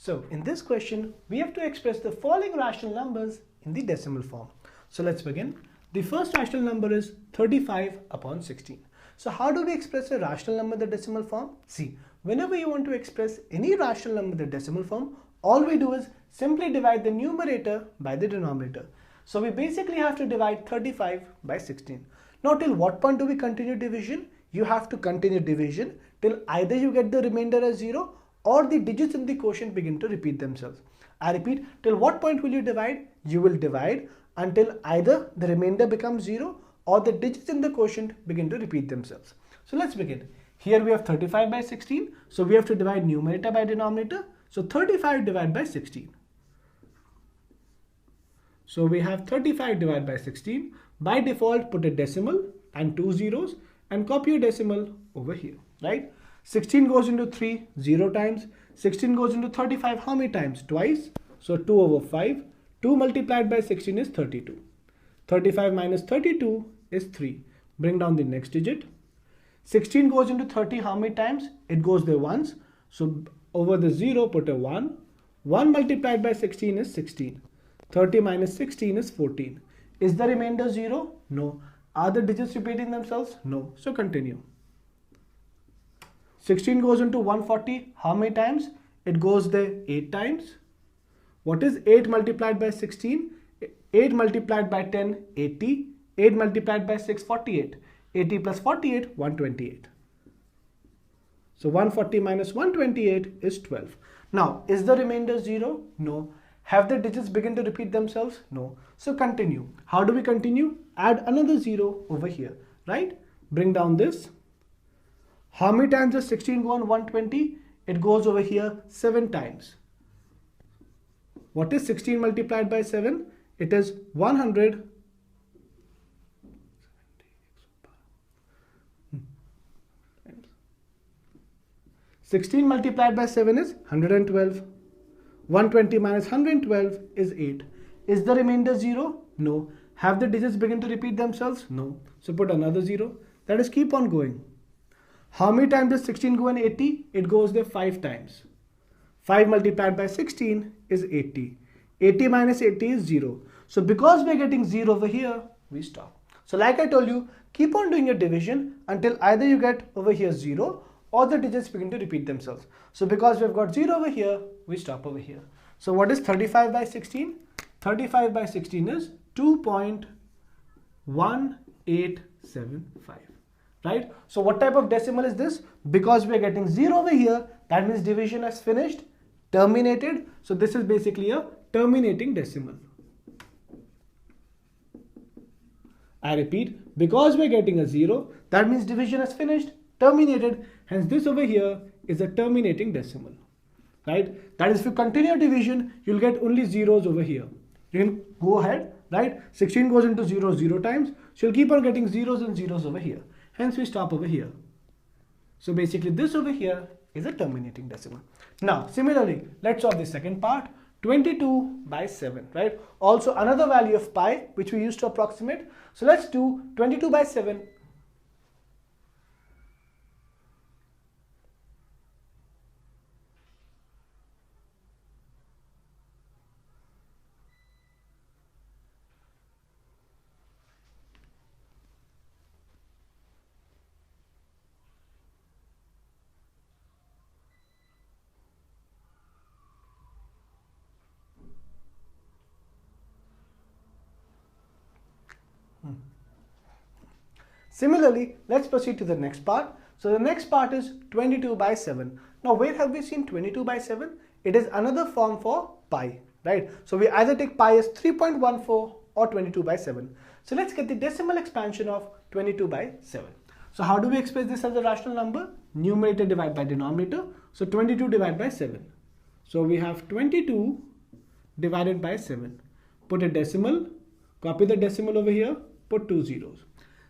So in this question, we have to express the following rational numbers in the decimal form. So let's begin. The first rational number is 35 upon 16. So how do we express a rational number in the decimal form? See, whenever you want to express any rational number in the decimal form, all we do is simply divide the numerator by the denominator. So we basically have to divide 35 by 16. Now till what point do we continue division? You have to continue division till either you get the remainder as 0 or the digits in the quotient begin to repeat themselves. I repeat, till what point will you divide? You will divide until either the remainder becomes 0 or the digits in the quotient begin to repeat themselves. So let's begin. Here we have 35 by 16. So we have to divide numerator by denominator. So 35 divided by 16. So we have 35 divided by 16. By default, put a decimal and 2 zeros and copy a decimal over here, right? 16 goes into 3, 0 times. 16 goes into 35, how many times? Twice. So 2 over 5. 2 multiplied by 16 is 32. 35 minus 32 is 3. Bring down the next digit. 16 goes into 30, how many times? It goes there once. So over the 0, put a 1. 1 multiplied by 16 is 16. 30 minus 16 is 14. Is the remainder 0? No. Are the digits repeating themselves? No. So continue. 16 goes into 140. How many times? It goes there 8 times. What is 8 multiplied by 16? 8 multiplied by 10, 80. 8 multiplied by 6, 48. 80 plus 48, 128. So 140 minus 128 is 12. Now, is the remainder 0? No. Have the digits begin to repeat themselves? No. So continue. How do we continue? Add another 0 over here, right? Bring down this. How many times does 16 go on 120? It goes over here 7 times. What is 16 multiplied by 7? It is 100. 16 multiplied by 7 is 112. 120 minus 112 is 8. Is the remainder 0? No. Have the digits begin to repeat themselves? No. So put another 0. That is, keep on going. How many times does 16 go in 80? It goes there 5 times. 5 multiplied by 16 is 80. 80 minus 80 is 0. So because we are getting 0 over here, we stop. So like I told you, keep on doing your division until either you get over here 0 or the digits begin to repeat themselves. So because we've got 0 over here, we stop over here. So what is 35 by 16? 35 by 16 is 2.1875. Right? So what type of decimal is this? Because we are getting 0 over here, that means division has finished, terminated. So this is basically a terminating decimal. I repeat, because we are getting a 0, that means division has finished, terminated. Hence this over here is a terminating decimal. Right? That is, if you continue division, you'll get only zeros over here. You can go ahead, right? 16 goes into 0 0 times. So you'll keep on getting zeros and zeros over here. Hence we stop over here. So basically this over here is a terminating decimal. Now similarly, let's solve the second part. 22 by 7, right? Also another value of pi which we used to approximate. So let's do 22 by 7. Similarly, let's proceed to the next part. So the next part is 22 by 7. Now where have we seen 22 by 7? It is another form for pi, right? So we either take pi as 3.14 or 22 by 7. So let's get the decimal expansion of 22 by 7. So how do we express this as a rational number? Numerator divided by denominator. So 22 divided by 7. So we have 22 divided by 7. Put a decimal, copy the decimal over here, put 2 zeros.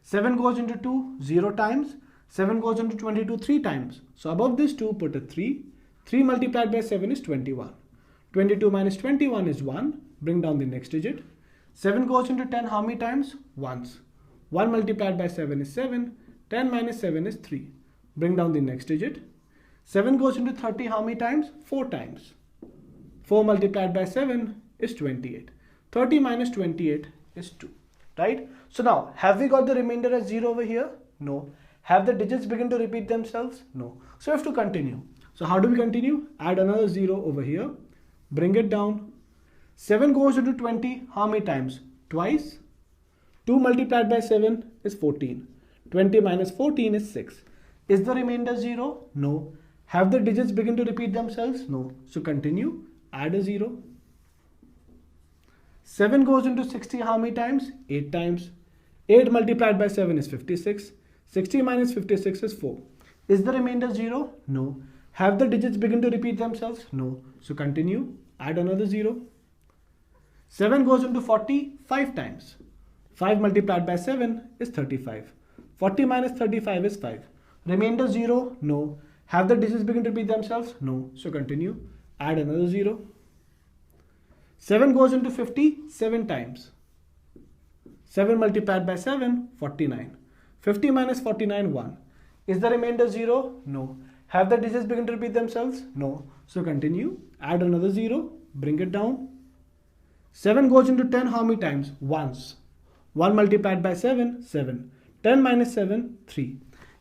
7 goes into 2, 0 times. 7 goes into 22, 3 times. So above this 2, put a 3. 3 multiplied by 7 is 21. 22 minus 21 is 1. Bring down the next digit. 7 goes into 10 how many times? Once. 1 multiplied by 7 is 7. 10 minus 7 is 3. Bring down the next digit. 7 goes into 30 how many times? 4 times. 4 multiplied by 7 is 28. 30 minus 28 is 2, right? So now, have we got the remainder as 0 over here? No. Have the digits begin to repeat themselves? No. So we have to continue. So how do we continue? Add another 0 over here. Bring it down. 7 goes into 20. How many times? Twice. 2 multiplied by 7 is 14. 20 minus 14 is 6. Is the remainder 0? No. Have the digits begin to repeat themselves? No. So continue. Add a 0. 7 goes into 60 how many times? 8 times. 8 multiplied by 7 is 56. 60 minus 56 is 4. Is the remainder 0? No. Have the digits begin to repeat themselves? No. So continue. Add another 0. 7 goes into 40 5 times. 5 multiplied by 7 is 35. 40 minus 35 is 5. Remainder 0? No. Have the digits begin to repeat themselves? No. So continue. Add another 0. 7 goes into 50 7 times. 7 multiplied by 7, 49. 50 minus 49, 1. Is the remainder 0? No. Have the digits begin to repeat themselves? No. So continue. Add another 0. Bring it down. 7 goes into 10 how many times? Once. 1 multiplied by 7, 7. 10 minus 7, 3.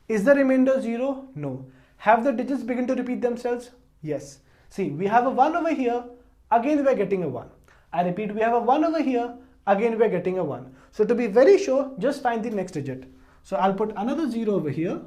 Is the remainder 0? No. Have the digits begin to repeat themselves? Yes. See, we have a 1 over here. Again, we are getting a 1. I repeat, we have a 1 over here. Again, we are getting a 1. So to be very sure, just find the next digit. So I'll put another 0 over here.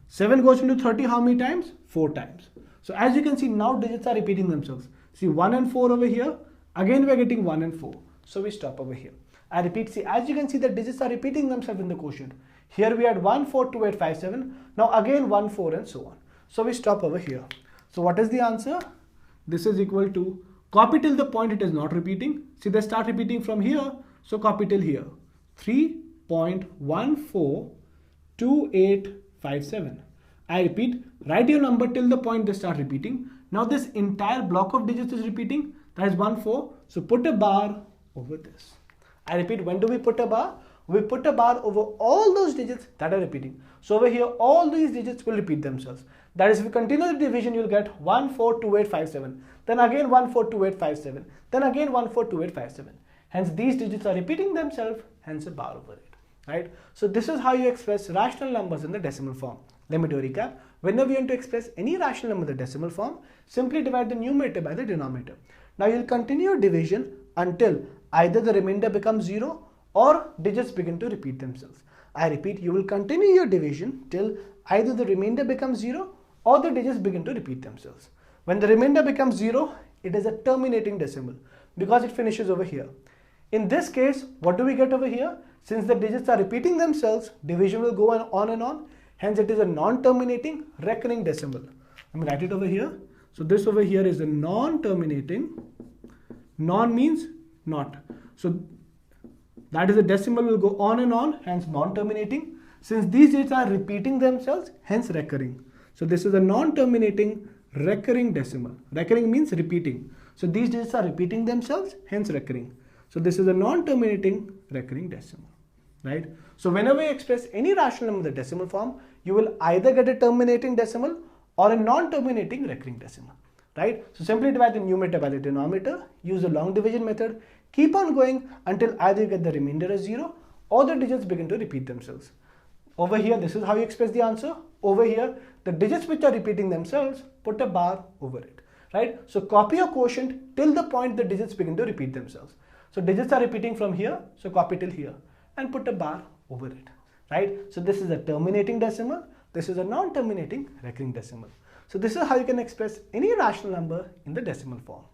7 goes into 30 how many times? 4 times. So as you can see, now digits are repeating themselves. See 1 and 4 over here. Again, we are getting 1 and 4. So we stop over here. I repeat, see, as you can see, the digits are repeating themselves in the quotient. Here we had 1, 4, 2, 8, 5, 7. Now again 1, 4 and so on. So we stop over here. So what is the answer? This is equal to, copy till the point it is not repeating. See, they start repeating from here. So copy till here. 3.142857. I repeat, write your number till the point they start repeating. Now this entire block of digits is repeating. That is 1, 4. So put a bar over this. I repeat, when do we put a bar? We put a bar over all those digits that are repeating. So over here, all these digits will repeat themselves. That is, if you continue the division, you'll get 142857. Then again 142857. Then again 142857. Hence, these digits are repeating themselves, hence a bar over it. Right? So this is how you express rational numbers in the decimal form. Let me do a recap. Whenever you want to express any rational number in the decimal form, simply divide the numerator by the denominator. Now you'll continue division until either the remainder becomes 0 or digits begin to repeat themselves. I repeat, you will continue your division till either the remainder becomes 0 or the digits begin to repeat themselves. When the remainder becomes 0, it is a terminating decimal because it finishes over here. In this case, what do we get over here? Since the digits are repeating themselves, division will go on and on. Hence, it is a non-terminating recurring decimal. Let me write it over here. So this over here is a non-terminating. Non means not. So that is a decimal will go on and on, hence non-terminating. Since these digits are repeating themselves, hence recurring. So this is a non-terminating recurring decimal. Recurring means repeating. So these digits are repeating themselves, hence recurring. So this is a non-terminating recurring decimal, right? So whenever you express any rational number in the decimal form, you will either get a terminating decimal or a non-terminating recurring decimal, right? So simply divide the numerator by the denominator, use the long division method, keep on going until either you get the remainder as 0 or the digits begin to repeat themselves. Over here, this is how you express the answer. Over here, the digits which are repeating themselves, put a bar over it, right? So copy your quotient till the point the digits begin to repeat themselves. So digits are repeating from here, so copy till here and put a bar over it, right? So this is a terminating decimal. This is a non-terminating recurring decimal. So this is how you can express any rational number in the decimal form.